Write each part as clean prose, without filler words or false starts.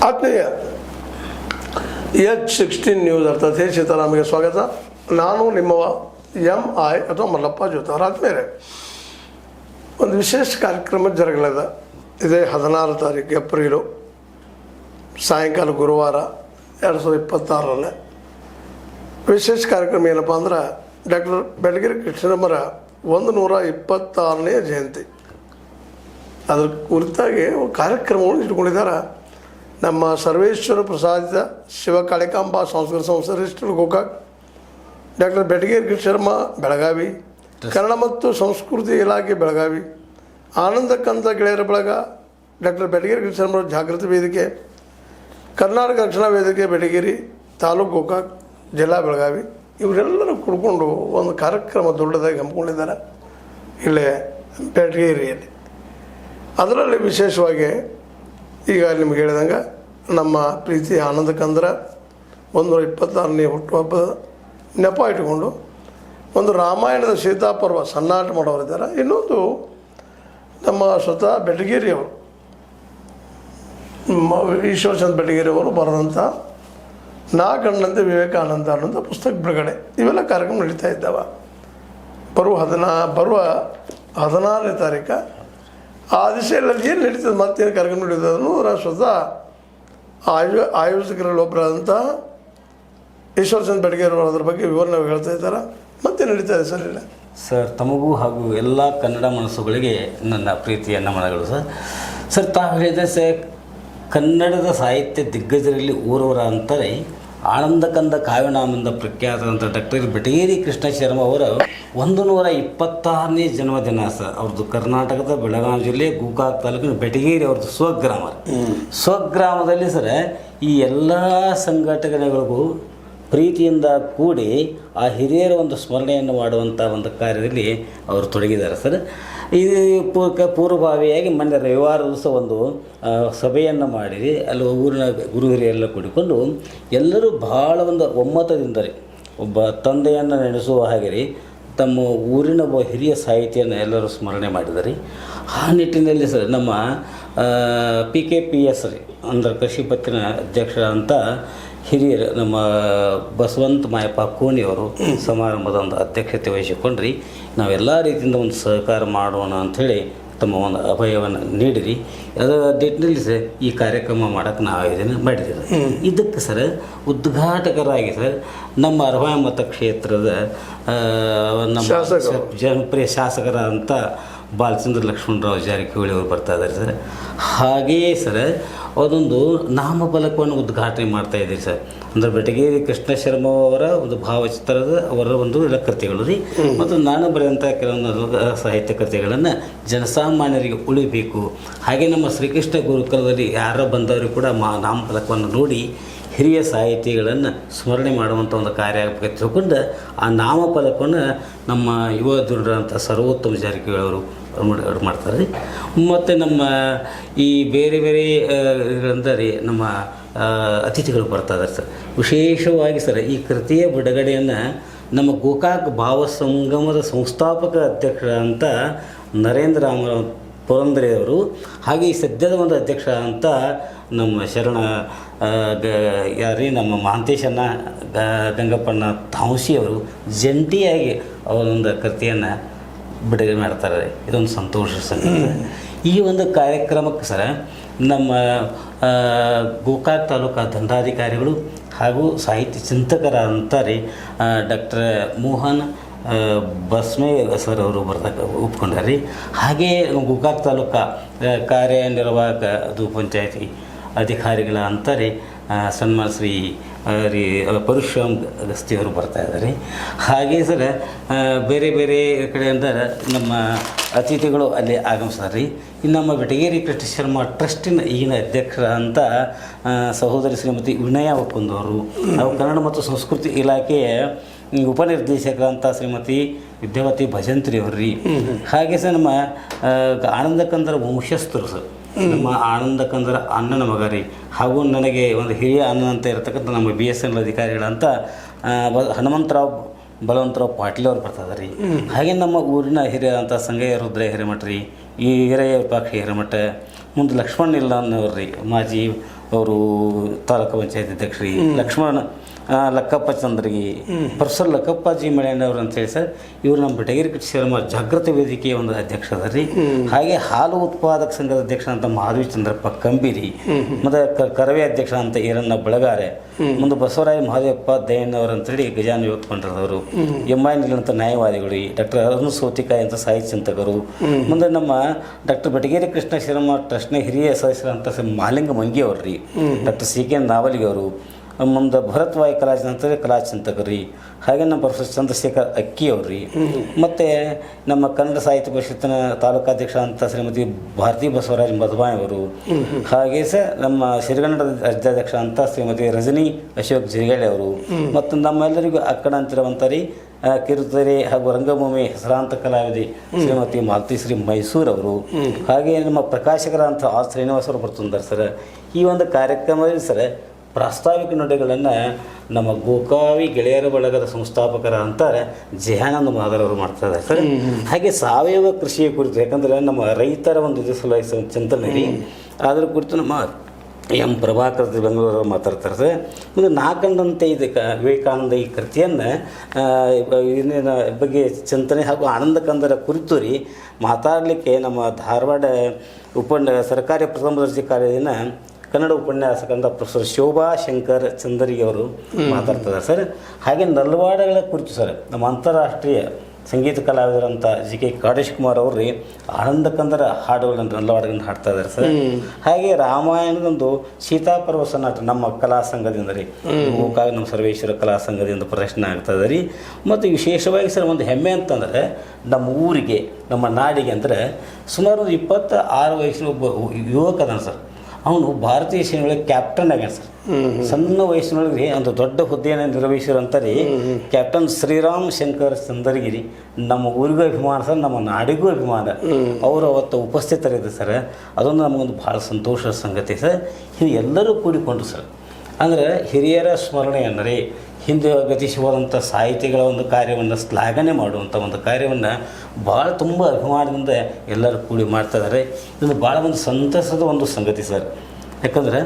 ಆತ್ಮೀಯ H16 news ಅರ್ಥಾತ್ ಹೇ ಸೀತಾರಾಮಿಗೆ ಸ್ವಾಗತ. ನಾನು ನಿಮ್ಮವ MI ಅಥವಾ ಮಲ್ಲಪ್ಪ ಜೋತಾರ. ಆದ್ಮೇಲೆ ಒಂದು ವಿಶೇಷ ಕಾರ್ಯಕ್ರಮ ಜರಗಲಿದೆ. ಇದೇ 16 ತಾರೀಕು ಏಪ್ರಿಲು ಸಾಯಂಕಾಲ ಗುರುವಾರ 2026ರಲ್ಲಿ ವಿಶೇಷ ಕಾರ್ಯಕ್ರಮ ಏನಪ್ಪ ಅಂದ್ರೆ ಡಾಕ್ಟರ್ ಬೆಳಗೆರೆ ಕೃಷ್ಣಮ್ಮರ 126ನೇ ಜಯಂತಿ. ಅದ್ರ ಕುರಿತಾಗಿ ಕಾರ್ಯಕ್ರಮವನ್ನು ಇಟ್ಕೊಂಡಿದ್ದಾರೆ. ನಮ್ಮ ಸರ್ವೇಶ್ವರ ಪ್ರಸಾದಿತ ಶಿವ ಕಾಳಿಕಾಂಬಾ ಸಂಸ್ಕೃತ ಸಂಸ್ಥೆ ರಿಜಿಸ್ಟರ್ ಗೋಕಾಕ್, ಡಾಕ್ಟರ್ ಬೆಳಗೆರೆ ಕೃಷ್ಣಮ್ಮ ಬೆಳಗಾವಿ, ಕನ್ನಡ ಮತ್ತು ಸಂಸ್ಕೃತಿ ಇಲಾಖೆ ಬೆಳಗಾವಿ, ಆನಂದ ಕಂದ ಗೆಳೆಯರ ಬಳಗ, ಡಾಕ್ಟರ್ ಬೆಳಗೆರೆ ಕೃಷ್ಣಮ್ಮ ಜಾಗೃತಿ ವೇದಿಕೆ, ಕರ್ನಾಟಕ ರಕ್ಷಣಾ ವೇದಿಕೆ ಬೆಳಗೇರಿ ತಾಲೂಕು ಗೋಕಾಕ್ ಜಿಲ್ಲಾ ಬೆಳಗಾವಿ, ಇವರೆಲ್ಲರೂ ಕುಡ್ಕೊಂಡು ಒಂದು ಕಾರ್ಯಕ್ರಮ ದೊಡ್ಡದಾಗಿ ಹಮ್ಮಿಕೊಂಡಿದ್ದಾರೆ ಇಲ್ಲೇ ಬೆಳಗೇರಿಯಲ್ಲಿ. ಅದರಲ್ಲಿ ವಿಶೇಷವಾಗಿ ಈಗ ನಿಮ್ಗೆ ಹೇಳಿದಂಗೆ ನಮ್ಮ ಪ್ರೀತಿ ಆನಂದ ಕಂದರ 126ನೇ ಹುಟ್ಟುಹಬ್ಬದ ನೆಪ ಇಟ್ಕೊಂಡು ಒಂದು ರಾಮಾಯಣದ ಸೀತಾಪರ್ವ ಸನ್ನಾಟ ಮಾಡೋರಿದ್ದಾರೆ. ಇನ್ನೊಂದು ನಮ್ಮ ಸ್ವತಃ ಬೆಳಗೇರಿಯವರು ಈಶ್ವರಚಂದ್ರ ಬೆಳಗೇರಿಯವರು ಬರೆದಂಥ ನಾ ಕಂಡಂತೆ ವಿವೇಕಾನಂದ ಅನ್ನೋಂಥ ಪುಸ್ತಕ ಬಿಡುಗಡೆ, ಇವೆಲ್ಲ ಕಾರ್ಯಕ್ರಮ ನಡೀತಾ ಇದ್ದಾವೆ. ಬರುವ 16ನೇ ತಾರೀಕು ಆ ದಿಶೆಯಲ್ಲಿ ಏನು ನಡೀತದೆ, ಮತ್ತೇನು ಕಾರ್ಯಕ್ರಮ ನಡೀತದೆ ಅದನ್ನು ಸ್ವತಃ ಆಯೋಜಕರಲ್ಲಿ ಒಬ್ಬರಾದಂಥ ಈಶ್ವರಚಂದ್ರ ಬೆಳಗೇರಿ ಅದ್ರ ಬಗ್ಗೆ ವಿವರಣೆ ಹೇಳ್ತಾ ಇದ್ದಾರೆ. ಮತ್ತೆ ನಡೀತಾ ಇದೆ ಸರ್. ಇಲ್ಲ ಸರ್, ತಮಗೂ ಹಾಗೂ ಎಲ್ಲ ಕನ್ನಡ ಮನಸ್ಸುಗಳಿಗೆ ನನ್ನ ಪ್ರೀತಿಯ ನಮನಗಳು. ಸರ್ ತಾವು ಹೇಳಿದೆ ಸರ್, ಕನ್ನಡದ ಸಾಹಿತ್ಯ ದಿಗ್ಗಜರಲ್ಲಿ ಓರ್ವರ ಅಂತಾರೆ ಆನಂದ ಕಂದ ಕಾವ್ಯನಾಮದಿಂದ ಪ್ರಖ್ಯಾತರಂಥ ಡಾಕ್ಟರ್ ಬೆಟಗೇರಿ ಕೃಷ್ಣ ಶರ್ಮ ಅವರ 126ನೇ ಜನ್ಮದಿನ ಸರ್. ಅವ್ರದ್ದು ಕರ್ನಾಟಕದ ಬೆಳಗಾವಿ ಜಿಲ್ಲೆ ಗೋಕಾಕ್ ತಾಲೂಕಿನ ಬೆಟಗೇರಿ ಅವ್ರದ್ದು ಸ್ವಗ್ರಾಮದಲ್ಲಿ ಸರ್ ಈ ಎಲ್ಲ ಸಂಘಟನೆಗಳಿಗೂ ಪ್ರೀತಿಯಿಂದ ಕೂಡಿ ಆ ಹಿರಿಯರ ಒಂದು ಸ್ಮರಣೆಯನ್ನು ಮಾಡುವಂಥ ಒಂದು ಕಾರ್ಯದಲ್ಲಿ ಅವರು ತೊಡಗಿದ್ದಾರೆ ಸರ್. ಇದು ಪೂರ್ವಭಾವಿಯಾಗಿ ಮೊನ್ನೆ ರವಿವಾರ ದಿವಸ ಒಂದು ಸಭೆಯನ್ನು ಮಾಡಿ ಅಲ್ಲಿ ಊರಿನ ಗುರು ಹಿರಿಯರೆಲ್ಲ ಕೂಡಿಕೊಂಡು ಎಲ್ಲರೂ ಭಾಳ ಒಂದು ಒಮ್ಮತದಿಂದ ರೀ ಒಬ್ಬ ತಂದೆಯನ್ನು ನೆನೆಸುವ ಹಾಗೆ ರೀ ತಮ್ಮ ಊರಿನ ಒಬ್ಬ ಹಿರಿಯ ಸಾಹಿತಿಯನ್ನು ಎಲ್ಲರೂ ಸ್ಮರಣೆ ಮಾಡಿದ್ದಾರೆ. ಆ ನಿಟ್ಟಿನಲ್ಲಿ ಸರ್ ನಮ್ಮ PKPS ರೀ ಅಂದ್ರೆ ಕೃಷಿ ಪತ್ತಿನ ಅಧ್ಯಕ್ಷ ಅಂತ ಹಿರಿಯರು ನಮ್ಮ ಬಸವಂತ ಮಾಯಪ್ಪ ಕೋಣಿಯವರು ಸಮಾರಂಭದ ಒಂದು ಅಧ್ಯಕ್ಷತೆ ವಹಿಸಿಕೊಂಡ್ರಿ ನಾವೆಲ್ಲ ರೀತಿಯಿಂದ ಒಂದು ಸಹಕಾರ ಮಾಡೋಣ ಅಂಥೇಳಿ ತಮ್ಮ ಒಂದು ಅಭಯವನ್ನು ನೀಡಿರಿ. ಅದರ ನಿಟ್ಟಿನಲ್ಲಿ ಸರ್ ಈ ಕಾರ್ಯಕ್ರಮ ಮಾಡೋಕ್ಕೆ ನಾವು ಆಯೋಜನೆ ಮಾಡಿದ್ದೀವಿ. ಇದಕ್ಕೆ ಸರ್ ಉದ್ಘಾಟಕರಾಗಿ ಸರ್ ನಮ್ಮ ಅರ್ವಾಯ ಮತಕ್ಷೇತ್ರದ ನಮ್ಮ ಜನಪ್ರಿಯ ಶಾಸಕರಾದಂಥ ಬಾಲಚಂದ್ರ ಲಕ್ಷ್ಮಣರಾವ್ ಜಾರಕಿಹೊಳಿ ಅವರು ಬರ್ತಾ ಇದ್ದಾರೆ ಸರ್. ಹಾಗೆಯೇ ಸರ್ ಅದೊಂದು ನಾಮಫಲಕವನ್ನು ಉದ್ಘಾಟನೆ ಮಾಡ್ತಾ ಇದ್ದೀರಿ ಸರ್. ಅಂದರೆ ಬೆಟಗೇರಿ ಕೃಷ್ಣ ಶರ್ಮ ಅವರ ಒಂದು ಭಾವಚಿತ್ರದ ಅವರ ಒಂದು ಎಲ್ಲ ಕೃತಿಗಳು ರೀ ಮತ್ತು ನಾನು ಬರೆದಂಥ ಕೆಲವೊಂದು ಸಾಹಿತ್ಯ ಕೃತಿಗಳನ್ನು ಜನಸಾಮಾನ್ಯರಿಗೆ ಉಳಿಬೇಕು. ಹಾಗೆ ನಮ್ಮ ಶ್ರೀಕೃಷ್ಣ ಗುರುಕುಲದಲ್ಲಿ ಯಾರೋ ಬಂದವರು ಕೂಡ ನಾಮಫಲಕವನ್ನು ನೋಡಿ ಹಿರಿಯ ಸಾಹಿತಿಗಳನ್ನು ಸ್ಮರಣೆ ಮಾಡುವಂಥ ಒಂದು ಕಾರ್ಯ ತಿಳ್ಕೊಂಡು ಆ ನಾಮಫಲಕವನ್ನು ನಮ್ಮ ಯುವ ದುರ್ಡರಂಥ ಸರ್ವೋತ್ತಮ ಜಾರಕಿಹೊಳಿ ಅವರು ಮಾಡ್ತಾರೆ ರೀ. ಮತ್ತು ನಮ್ಮ ಈ ಬೇರೆ ಬೇರೆ ರೀ ನಮ್ಮ ಅತಿಥಿಗಳು ಬರ್ತಾ ಇದ್ದಾರೆ ಸರ್. ವಿಶೇಷವಾಗಿ ಸರ್ ಈ ಕೃತಿಯ ಬಿಡುಗಡೆಯನ್ನು ನಮ್ಮ ಗೋಕಾಕ್ ಭಾವ ಸಂಗಮದ ಸಂಸ್ಥಾಪಕ ಅಧ್ಯಕ್ಷ ಅಂತ ನರೇಂದ್ರ ಪುರಂದ್ರೆ ಅವರು, ಹಾಗೆ ಈ ಸದ್ಯದ ಒಂದು ಅಧ್ಯಕ್ಷ ಅಂತ ನಮ್ಮ ಶರಣ ಯಾರೀ ನಮ್ಮ ಮಹಾಂತೇಶಣ್ಣ ಗಂಗಪ್ಪಣ್ಣ ತಾಂಸಿ ಅವರು ಜಂಟಿಯಾಗಿ ಅವರೊಂದು ಕೃತಿಯನ್ನು ಬಿಡುಗಡೆ ಮಾಡ್ತಾರೆ. ಇದೊಂದು ಸಂತೋಷ ಸಂಗತಿ. ಈ ಒಂದು ಕಾರ್ಯಕ್ರಮಕ್ಕೆ ಸರ ನಮ್ಮ ಗೋಕಾಕ್ ತಾಲೂಕಾ ದಂಡಾಧಿಕಾರಿಗಳು ಹಾಗೂ ಸಾಹಿತ್ಯ ಚಿಂತಕರಂತಾರೆ ಡಾಕ್ಟರ್ ಮೋಹನ್ ಬಸ್ಮೆ ಸರ್ ಅವರು ಒಪ್ಕೊಂಡ್ರಿ. ಹಾಗೆಯೇ ಗೋಕಾಕ್ ತಾಲೂಕಾ ಕಾರ್ಯನಿರ್ವಾಹಕ ಅದು ಪಂಚಾಯತಿ ಅಧಿಕಾರಿಗಳ ಅಂತಾರೆ ಸನ್ಮಾನ ಶ್ರೀ ಪರಶುರಾಮ್ ಅಗಸ್ತಿಯವರು ಬರ್ತಾ ಇದ್ದಾರೆ. ಹಾಗೆ ಸರ್ ಬೇರೆ ಬೇರೆ ಕಡೆಯಿಂದ ನಮ್ಮ ಅತಿಥಿಗಳು ಅಲ್ಲಿ ಆಗಮಿಸ್ತಾರೆ ರೀ. ಇನ್ನು ನಮ್ಮ ಬೆಟಗೇರಿ ಕೃಷ್ಣ ಶರ್ಮ ಟ್ರಸ್ಟಿನ ಈಗಿನ ಅಧ್ಯಕ್ಷರ ಅಂತ ಸಹೋದರಿ ಶ್ರೀಮತಿ ವಿನಯ ಒಪ್ಪಂದವರು, ನಾವು ಕನ್ನಡ ಮತ್ತು ಸಂಸ್ಕೃತಿ ಇಲಾಖೆಯ ಉಪನಿರ್ದೇಶಕರಂಥ ಶ್ರೀಮತಿ ವಿದ್ಯಾವತಿ ಭಜಂತ್ರಿ ಅವರು ರೀ. ಹಾಗೆ ಸರ್ ನಮ್ಮ ಆನಂದ ಕಂದರ ವಂಶಸ್ಥರು ಸರ್, ನಮ್ಮ ಆನಂದ ಕಂದರ ಅಣ್ಣನ ಮಗ ರೀ, ಹಾಗೂ ನನಗೆ ಒಂದು ಹಿರಿಯ ಅಣ್ಣ ಅಂತ ಇರತಕ್ಕಂಥ ನಮ್ಮ BSNL ಅಧಿಕಾರಿಗಳಂತ ಹನುಮಂತರಾವ್ ಬಲವಂತರಾವ್ ಪಾಟೀಲ್ ಅವ್ರು ಬರ್ತಾ ರೀ. ಹಾಗೆ ನಮ್ಮ ಊರಿನ ಹಿರಿಯ ಅಂತ ಸಂಗಯ್ಯ ರುದ್ರ ಹಿರೇಮಠ ರೀ, ಈ ಹಿರಿಯ ವಿಪಾಕ್ಷಿ ಹಿರೇಮಠ, ಮುಂದೆ ಲಕ್ಷ್ಮಣ ಇಲ್ಲನ್ನವ್ರು ರೀ, ಮಾಜಿ ಅವರು ತಾಲೂಕು ಪಂಚಾಯತ್ ಅಧ್ಯಕ್ಷರಿ, ಲಕ್ಷ್ಮಣ ಲಕ್ಕಪ್ಪ ಚಂದ್ರಗಿ, ಪ್ರೊಫೆಸರ್ ಲಕ್ಕಪ್ಪ ಜಿ ಮಳೆಯಣ್ಣವ್ರು ಅಂತೇಳಿ ಸರ್, ಇವರು ನಮ್ಮ ಬೆಟಗೇರಿ ಕೃಷಿ ಶ್ರಮ ಜಾಗೃತಿ ವೇದಿಕೆಯ ಒಂದು ಅಧ್ಯಕ್ಷ ಅದರಿ. ಹಾಗೆ ಹಾಲು ಉತ್ಪಾದಕ ಸಂಘದ ಅಧ್ಯಕ್ಷ ಅಂತ ಮಾಧವಿ ಚಂದ್ರಪ್ಪ ಕಂಬೀರಿ, ಮತ್ತು ಕರವೇ ಅಧ್ಯಕ್ಷ ಅಂತ ಈರಣ್ಣ ಬೆಳಗಾರೆ, ಮುಂದೆ ಬಸವರಾಯ ಮಹಾದೇವಪ್ಪ ದಯಣ್ಣವ್ರು ಅಂತೇಳಿ ಗಜಾನ ಯುವಕ ಮಂಡಲದವರು, ಎಂ.ಐ. ನಿಲಂತ ನ್ಯಾಯವಾದಿಗಳು, ಡಾಕ್ಟರ್ ಅರುಣ್ ಸೋತಿಕಾಯಿ ಅಂತ ಸಾಹಿತ್ಯ ಚಿಂತಕರು, ಮುಂದೆ ನಮ್ಮ ಡಾಕ್ಟರ್ ಬೆಟಗೇರಿ ಕೃಷ್ಣ ಶ್ರಮ ಟ್ರಸ್ಟ್ನ ಹಿರಿಯ ಸದಸ್ಯರಂತ ಮಾಲಿಂಗ ಮಂಗಿ ಅವ್ರಿ, ಡಾಕ್ಟರ್ ಸಿ.ಕೆ. ನಾವಲಿಗೆ ಅವರು, ಮುಂದೆ ಭರತ್ವಾಯಿ ಕಲಾಚಿಂತಕರಿ, ಹಾಗೆ ನಮ್ಮ ಪ್ರೊಫೆಸರ್ ಚಂದ್ರಶೇಖರ್ ಅಕ್ಕಿ ಅವ್ರಿ, ಮತ್ತು ನಮ್ಮ ಕನ್ನಡ ಸಾಹಿತ್ಯ ಪರಿಷತ್ತಿನ ತಾಲೂಕಾಧ್ಯಕ್ಷ ಅಂತ ಶ್ರೀಮತಿ ಭಾರತಿ ಬಸವರಾಜ್ ಮಧುಬಾಯಿ ಅವರು, ಹಾಗೆ ಸಹ ನಮ್ಮ ಸಿರಿಗನ್ನಡದ ರಾಜ್ಯಾಧ್ಯಕ್ಷ ಅಂತ ಶ್ರೀಮತಿ ರಜನಿ ಅಶೋಕ್ ಜಿಗಳೆ ಅವರು, ಮತ್ತು ನಮ್ಮೆಲ್ಲರಿಗೂ ಅಕ್ಕಡ ಅಂತಿರುವಂಥರಿ ಕಿರುತೆರೆ ಹಾಗೂ ರಂಗಭೂಮಿ ಹೆಸರಾಂತ ಕಲಾವಿದೆ ಶ್ರೀಮತಿ ಮಾಲತಿಶ್ರೀ ಮೈಸೂರು ಅವರು, ಹಾಗೆ ನಮ್ಮ ಪ್ರಕಾಶಕರಂತ ಆರ್ ಶ್ರೀನಿವಾಸರು ಬರ್ತಂದಾರೆ ಸರ್. ಈ ಒಂದು ಕಾರ್ಯಕ್ರಮದಲ್ಲಿ ಸರ್ ಪ್ರಾಸ್ತಾವಿಕ ನುಡಿಗಳನ್ನು ನಮ್ಮ ಗೋಕಾವಿ ಗೆಳೆಯರ ಬಳಗದ ಸಂಸ್ಥಾಪಕರ ಅಂತಾರೆ ಜಯಾನಂದ ಮಾದರವರು ಮಾಡ್ತಾರೆ ಸರ್. ಹಾಗೆ ಸಾವಯವ ಕೃಷಿಯ ಕುರಿತು, ಯಾಕಂದರೆ ನಮ್ಮ ರೈತರ ಒಂದು ಇದು ಸಲುವಾಗಿ ಚಿಂತನೆ ರೀ, ಅದರ ಕುರಿತು ನಮ್ಮ ಎಂ ಪ್ರಭಾಕರ್ ಬೆಂಗಳೂರು ಮಾತಾಡ್ತಾರೆ ಸರ್. ಮುಂದೆ ನಾಕಂಡಂತೆ ಇದಕ್ಕೆ ವಿವೇಕಾನಂದ ಈ ಕೃತಿಯನ್ನು ಇನ್ನಿನ ಬಗ್ಗೆ ಚಿಂತನೆ ಹಾಗೂ ಆನಂದ ಕಂದರ ಕುರಿತು ರೀ ಮಾತಾಡಲಿಕ್ಕೆ ನಮ್ಮ ಧಾರವಾಡ ಸರ್ಕಾರಿ ಪ್ರಥಮ ದರ್ಜೆ ಕಾಲೇಜಿನ ಕನ್ನಡ ಉಪನ್ಯಾಸಕಂತ ಪ್ರೊಫೆಸರ್ ಶೋಭಾ ಶಂಕರ್ ಚಂದರಿಗೆ ಅವರು ಮಾತಾಡ್ತಾರೆ ಸರ್. ಹಾಗೆ ನಲ್ವಾಡಗಳ ಕುರಿತು ಸರ್ ನಮ್ಮ ಅಂತಾರಾಷ್ಟ್ರೀಯ ಸಂಗೀತ ಕಲಾವಿದರಂತ ಜಿ.ಕೆ. ಕಾಡೇಶ್ ಕುಮಾರ್ ಅವರು ರೀ ಆನಂದ ಕಂದರ ಹಾಡುಗಳನ್ನು ನಲ್ವಾಡಗಳನ್ನು ಹಾಡ್ತಾ ಇದ್ದಾರೆ ಸರ್. ಹಾಗೆ ರಾಮಾಯಣದೊಂದು ಸೀತಾಪರ್ವ ಸನಾಟ ನಮ್ಮ ಕಲಾ ಸಂಘದಿಂದ ರೀ ಗೋಕಾಗ ನಮ್ಮ ಸರ್ವೇಶ್ವರ ಕಲಾ ಸಂಘದಿಂದ ಪ್ರದರ್ಶನ ಆಗ್ತಾ ಇದೆ ರೀ. ಮತ್ತು ವಿಶೇಷವಾಗಿ ಸರ್ ಒಂದು ಹೆಮ್ಮೆ ಅಂತಂದರೆ ನಮ್ಮ ಊರಿಗೆ ನಮ್ಮ ನಾಡಿಗೆ ಅಂದರೆ ಸುಮಾರು 26 ವಯಸ್ಸಿನ ಒಬ್ಬ ಯುವಕ ಅದಾನ ಸರ್. ಅವನು ಭಾರತೀಯ ಸೇನೆಯೊಳಗೆ ಕ್ಯಾಪ್ಟನ್ ಆಗ್ಯಾನ ಸರ್. ಸಣ್ಣ ವಯಸ್ಸಿನೊಳಗೆ ಒಂದು ದೊಡ್ಡ ಹುದ್ದೆಯನ್ನು ನಿರ್ವಹಿಸಿರಂತಾರೆ ಕ್ಯಾಪ್ಟನ್ ಶ್ರೀರಾಮ್ ಶಂಕರ್ ಚಂದರಗಿರಿ. ನಮ್ಮ ಊರಿಗೂ ಅಭಿಮಾನ ಸರ್, ನಮ್ಮ ನಾಡಿಗೂ ಅಭಿಮಾನ. ಅವರು ಅವತ್ತು ಉಪಸ್ಥಿತರಿದ್ದರು ಸರ್. ಅದೊಂದು ನಮಗೊಂದು ಭಾಳ ಸಂತೋಷದ ಸಂಗತಿ ಸರ್. ಇದು ಎಲ್ಲರೂ ಕೂಡಿಕೊಂಡ್ರು ಸರ್. ಅಂದರೆ ಹಿರಿಯರ ಸ್ಮರಣೆ ಅಂದರೆ ಹಿಂದೆ ಗತಿಸುವಂಥ ಸಾಹಿತಿಗಳ ಒಂದು ಕಾರ್ಯವನ್ನು ಶ್ಲಾಘನೆ ಮಾಡುವಂಥ ಒಂದು ಕಾರ್ಯವನ್ನು ಭಾಳ ತುಂಬ ಅಭಿಮಾನದಿಂದ ಎಲ್ಲರೂ ಕೂಡಿ ಮಾಡ್ತಾಯಿದ್ದಾರೆ. ಇದು ಭಾಳ ಒಂದು ಸಂತಸದ ಒಂದು ಸಂಗತಿ ಸರ್. ಯಾಕಂದರೆ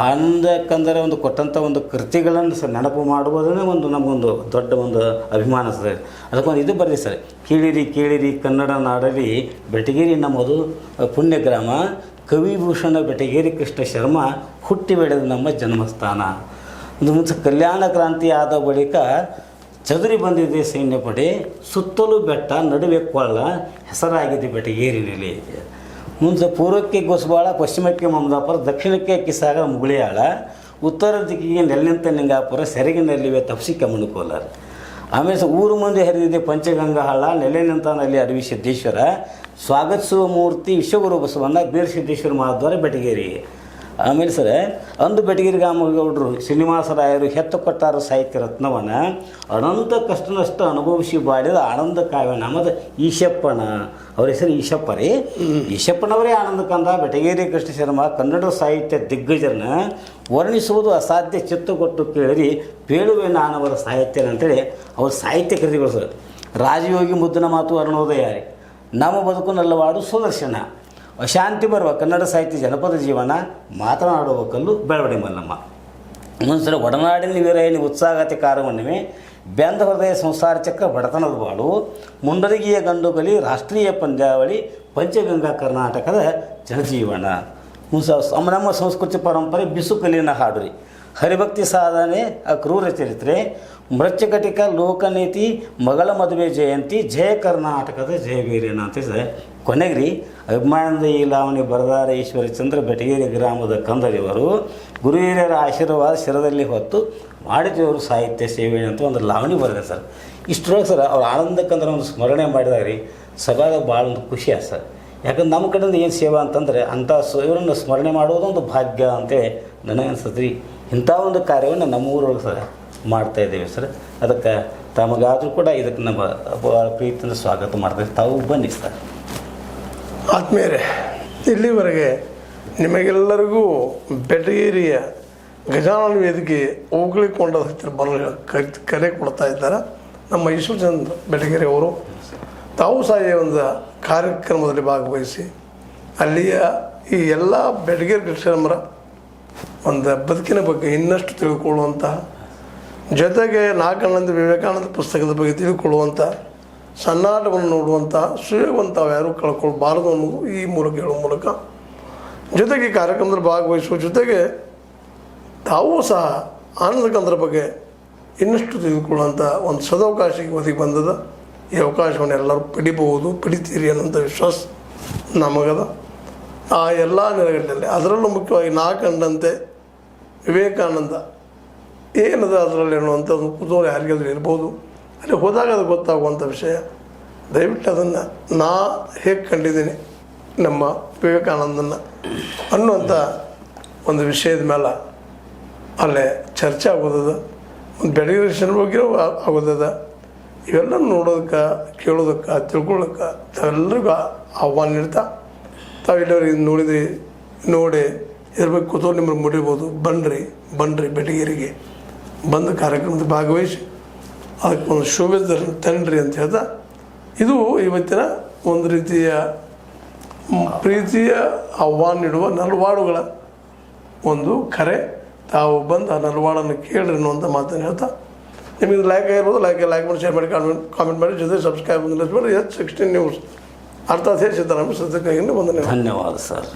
ಆನಂದ ಕಂದರ ಒಂದು ಕೊಟ್ಟಂಥ ಒಂದು ಕೃತಿಗಳನ್ನು ಸರ್ ನೆನಪು ಮಾಡುವುದನ್ನೇ ಒಂದು ನಮಗೊಂದು ದೊಡ್ಡ ಒಂದು ಅಭಿಮಾನ ಸರ್. ಅದಕ್ಕೊಂದು ಇದು ಬರಲಿ ಸರ್, ಕೇಳಿರಿ ಕೇಳಿರಿ ಕನ್ನಡ ನಾಡಲಿ ಬೆಟಗೇರಿ ನಮ್ಮದು ಪುಣ್ಯ ಗ್ರಾಮ, ಕವಿಭೂಷಣ ಬೆಟಗೇರಿ ಕೃಷ್ಣ ಶರ್ಮ ಹುಟ್ಟಿ ಬೆಳೆದ ನಮ್ಮ ಜನ್ಮಸ್ಥಾನ. ಒಂದು ಮುಂಚೆ ಕಲ್ಯಾಣ ಕ್ರಾಂತಿ ಆದ ಬಳಿಕ ಚದುರಿ ಬಂದಿದೆ ಸೈನ್ಯ ಪಡೆ, ಸುತ್ತಲೂ ಬೆಟ್ಟ ನಡುವೆ ಕೊಳ್ಳ, ಹೆಸರಾಗಿದೆ ಬೆಟಗೇರಿನಲ್ಲಿ. ಮುಂದೆ ಪೂರ್ವಕ್ಕೆ ಗೊಸಬಾಳ, ಪಶ್ಚಿಮಕ್ಕೆ ಮಮದಾಪುರ, ದಕ್ಷಿಣಕ್ಕೆ ಕಿಸಾಗ ಮುಗುಳಿಯಾಳ, ಉತ್ತರ ದಿಕ್ಕಿಗೆ ನೆಲ್ಲಿಂತ ನಿಂಗಾಪುರ, ಸೆರಗಿನಲ್ಲಿವೆ ತಪ್ಸಿಕೆ ಮಣಕೋಲಾರ. ಆಮೇಲೆ ಊರು ಮುಂದೆ ಹರಿದಿದೆ ಪಂಚಗಂಗಾ ಹಳ್ಳ, ನೆಲೆನಿಂತನಲ್ಲಿ ಅಡವಿ ಸಿದ್ದೇಶ್ವರ, ಸ್ವಾಗತಿಸುವ ಮೂರ್ತಿ ವಿಶ್ವಗುರು ಬಸವಣ್ಣ, ಬೀರಸಿದ್ದೇಶ್ವರ ಮಹಾದ್ವಾರ ಬೆಟಗೇರಿ. ಆಮೇಲೆ ಸರ್ ಅಂದು ಬೆಟಗೇರಿ ರಾಮಗೌಡರು ಶ್ರೀನಿವಾಸರಾಯರು ಹೆತ್ತು ಕೊಟ್ಟಾರು ಸಾಹಿತ್ಯ ರತ್ನವನ್ನು, ಅನಂತ ಕಷ್ಟ ನಷ್ಟ ಅನುಭವಿಸಿ ಬಾಡಿದ ಆನಂದ ಕಾವ್ಯನಾಮದ ಈಶಪ್ಪನ. ಅವ್ರ ಹೆಸರು ಈಶಪ್ಪ ರೀ. ಈಶಪ್ಪನವರೇ ಆನಂದ ಕಂದ ಬೆಟಗೇರಿ ಕೃಷ್ಣ ಶರ್ಮ ಕನ್ನಡ ಸಾಹಿತ್ಯ ದಿಗ್ಗಜರನ್ನ ವರ್ಣಿಸುವುದು ಅಸಾಧ್ಯ, ಚಿತ್ತ ಕೊಟ್ಟು ಕೇಳಿರಿ ಪೇಳುವೆ ನಾನವರ ಸಾಹಿತ್ಯ ಅಂತೇಳಿ ಅವ್ರ ಸಾಹಿತ್ಯ ಕೃತಿಗಳು ಸರ್. ರಾಜಯೋಗಿ ಮುದ್ದಿನ ಮಾತು ಅರುಣೋದಯ ರೀ, ನಮ್ಮ ಬದುಕು ನಲ್ಲವಾಡು ಸುದರ್ಶನ, ಅಶಾಂತಿ ಬರುವ ಕನ್ನಡ ಸಾಹಿತ್ಯ ಜನಪದ ಜೀವನ, ಮಾತನಾಡುವ ಕಲ್ಲು ಬೆಳವಡಿ ಮಲ್ಲಮ್ಮ. ಇನ್ನೊಂದ್ಸಲ ಒಡನಾಡಿನ ವೀರಯ್ಯನಿ ಉತ್ಸಾಹತೆ ಕಾರವಣ್ಣಿಮೆ, ಬೆಂದ ಹೃದಯ ಸಂಸಾರ ಚಕ್ರ ಬಡತನದ ಬಾಳು, ಮುಂಡರಗಿಯ ಗಂಡುಗಲಿ ರಾಷ್ಟ್ರೀಯ ಪಂದ್ಯಾವಳಿ, ಪಂಚಗಂಗಾ ಕರ್ನಾಟಕದ ಜನಜೀವನ. ನಮ್ಮ ಸಂಸ್ಕೃತಿ ಪರಂಪರೆ ಬಿಸು ಕಲಿನ ಹಾಡು ರೀ, ಹರಿಭಕ್ತಿ ಸಾಧನೆ ಅಕ್ರೂರ ಚರಿತ್ರೆ, ಮೃಚ್ಯಕಟಿಕ ಲೋಕನೀತಿ, ಮಗಳ ಮದುವೆ ಜಯಂತಿ, ಜಯ ಕರ್ನಾಟಕದ ಜಯವೀರೇನ ಅಂತ ಕೊನೆಗೆ ರೀ ಅಭಿಮಾನದ ಈ ಲಾವಣಿ ಬರದಾರ ಈಶ್ವರಚಂದ್ರ ಬೆಟಗೇರಿ ಗ್ರಾಮದ ಕಂದರಿವರು ಗುರು ಹಿರಿಯರ ಆಶೀರ್ವಾದ ಶಿರದಲ್ಲಿ ಹೊತ್ತು ಮಾಡಿದವರು ಸಾಹಿತ್ಯ ಸೇವೆ ಅಂತ ಒಂದು ಲಾವಣಿ ಬರೆದೆ ಸರ್. ಇಷ್ಟರೊಳಗೆ ಸರ್ ಅವ್ರು ಆನಂದ ಕಂದರ ಒಂದು ಸ್ಮರಣೆ ಮಾಡಿದಾಗ ರೀ ಸಭಾಗ ಭಾಳ ಒಂದು ಖುಷಿ ಆಯ್ತು ಸರ್. ಯಾಕಂದ್ರೆ ನಮ್ಮ ಕಡೆಯಿಂದ ಏನು ಸೇವಾ ಅಂತಂದರೆ ಅಂಥ ಇವರನ್ನು ಸ್ಮರಣೆ ಮಾಡೋದೊಂದು ಭಾಗ್ಯ ಅಂತೇಳಿ ನನಗೆ ಅನ್ಸುತ್ತೆ ರೀ. ಇಂಥ ಒಂದು ಕಾರ್ಯವನ್ನು ನಮ್ಮ ಊರೊಳಗೆ ಸರ್ ಮಾಡ್ತಾಯಿದ್ದೇವೆ ಸರ್. ಅದಕ್ಕೆ ತಮಗಾದರೂ ಕೂಡ ಇದಕ್ಕೆ ನಮ್ಮ ಪ್ರೀತಿಯಿಂದ ಸ್ವಾಗತ ಮಾಡ್ತೀವಿ. ತಾವು ಬನ್ನಿ ಸರ್. ಆತ್ಮೀಯರೇ, ಇಲ್ಲಿವರೆಗೆ ನಿಮಗೆಲ್ಲರಿಗೂ ಬೆಟಗೇರಿಯ ಗಜಾನನ ವೇದಿಕೆ ಹೋಗ್ಲಿಕ್ಕೊಂಡದ ಹತ್ತಿರ ಬರಲು ಕರೆ ಕೊಡ್ತಾ ಇದ್ದಾರೆ ನಮ್ಮ ಈಶ್ವರಚಂದ್ರ ಬೆಟಗೇರಿ ಅವರು. ತಾವು ಸಹ ಈ ಒಂದು ಕಾರ್ಯಕ್ರಮದಲ್ಲಿ ಭಾಗವಹಿಸಿ ಅಲ್ಲಿಯ ಈ ಎಲ್ಲ ಬೆಟಗೇರಿ ಕೃಷ್ಣರ ಒಂದು ಬದುಕಿನ ಬಗ್ಗೆ ಇನ್ನಷ್ಟು ತಿಳ್ಕೊಳ್ಳುವಂಥ, ಜೊತೆಗೆ ನಾಲ್ಕಣ್ಣಂದ ವಿವೇಕಾನಂದ ಪುಸ್ತಕದ ಬಗ್ಗೆ ತಿಳ್ಕೊಳ್ಳುವಂಥ, ಸನ್ನಾಟವನ್ನು ನೋಡುವಂಥ ಸುಯೋಗವಂತ ಯಾರೂ ಕಳ್ಕೊಳ್ಬಾರ್ದು ಅನ್ನೋದು ಈ ಮೂಲಕ ಹೇಳುವ ಮೂಲಕ, ಜೊತೆಗೆ ಈ ಕಾರ್ಯಕ್ರಮದಲ್ಲಿ ಭಾಗವಹಿಸುವ ಜೊತೆಗೆ ತಾವೂ ಸಹ ಆನಂದಕಂದ್ರ ಬಗ್ಗೆ ಇನ್ನಷ್ಟು ತಿಳಿದುಕೊಳ್ಳುವಂಥ ಒಂದು ಸದವಕಾಶಕ್ಕೆ ಒದಗಿ ಬಂದದ. ಈ ಅವಕಾಶವನ್ನು ಎಲ್ಲರೂ ಪಡಿತೀರಿ ಅನ್ನೋಂಥ ವಿಶ್ವಾಸ ನಮಗದ. ಆ ಎಲ್ಲ ನೆಲೆಗಟ್ಟಲ್ಲಿ ಅದರಲ್ಲೂ ಮುಖ್ಯವಾಗಿ ನಾ ಕಂಡಂತೆ ವಿವೇಕಾನಂದ ಏನದ ಅದರಲ್ಲಿ ಅನ್ನುವಂಥ ಒಂದು ಕುತೂಹಲ ಯಾರಿಗಾದ್ರೂ ಇರ್ಬೋದು. ಅಲ್ಲಿ ಹೋದಾಗ ಅದು ಗೊತ್ತಾಗುವಂಥ ವಿಷಯ. ದಯವಿಟ್ಟು ಅದನ್ನು ನಾ ಹೇಗೆ ಕಂಡಿದ್ದೀನಿ ನಮ್ಮ ವಿವೇಕಾನಂದನ ಅನ್ನುವಂಥ ಒಂದು ವಿಷಯದ ಮೇಲೆ ಅಲ್ಲೇ ಚರ್ಚೆ ಆಗೋದದ. ಒಂದು ಬೆಳಗಿನ ಬಗ್ಗೆ ಆಗೋದದ. ಇವೆಲ್ಲ ನೋಡೋದಕ್ಕೆ, ಕೇಳೋದಕ್ಕೆ, ತಿಳ್ಕೊಳ್ಳೋಕ್ಕೆ ತಾವೆಲ್ಲರಿಗೂ ಆಹ್ವಾನ ನೀಡ್ತಾ, ತಾವೆಲ್ಲರಿಗೆ ನೋಡಿ ಇದ್ರ ಬಗ್ಗೆ ಕುತೂಹಲ ನಿಮ್ಮನ್ನು ಮುಡಿಬೋದು. ಬನ್ನಿರಿ ಬೆಟಗೇರಿಗೆ ಬಂದು ಕಾರ್ಯಕ್ರಮದ ಭಾಗವಹಿಸಿ ಅದಕ್ಕೆ ಒಂದು ಶೋಭೆ ತನ್ನಿರಿ ಅಂತ ಹೇಳ್ತಾ, ಇದು ಇವತ್ತಿನ ಒಂದು ರೀತಿಯ ಪ್ರೀತಿಯ ಆಹ್ವಾನ ನೀಡುವ ನಲ್ವಾಡುಗಳ ಒಂದು ಕರೆ. ತಾವು ಬಂದು ಆ ನಲ್ವಾಡನ್ನು ಕೇಳ್ರಿ ಅನ್ನುವಂಥ ಮಾತನ್ನು ಹೇಳ್ತಾ, ನಿಮಗೆ ಲೈಕ್ ಆಗಿರ್ಬೋದು, ಲೈಕ್ ಮಾಡಿ, ಶೇರ್ ಮಾಡಿ, ಕಾಮೆಂಟ್ ಮಾಡಿ, ಜೊತೆ ಸಬ್ಸ್ಕ್ರೈಬ್ ಮಾಡಿ. H16 ನ್ಯೂಸ್ ಅರ್ಥಾತ್ ಸಿದ್ದರಾಮಯ್ಯ ಸತ್ಯಕ್ಕಾಗಿ ವಂದನೆ. ಧನ್ಯವಾದ ಸರ್.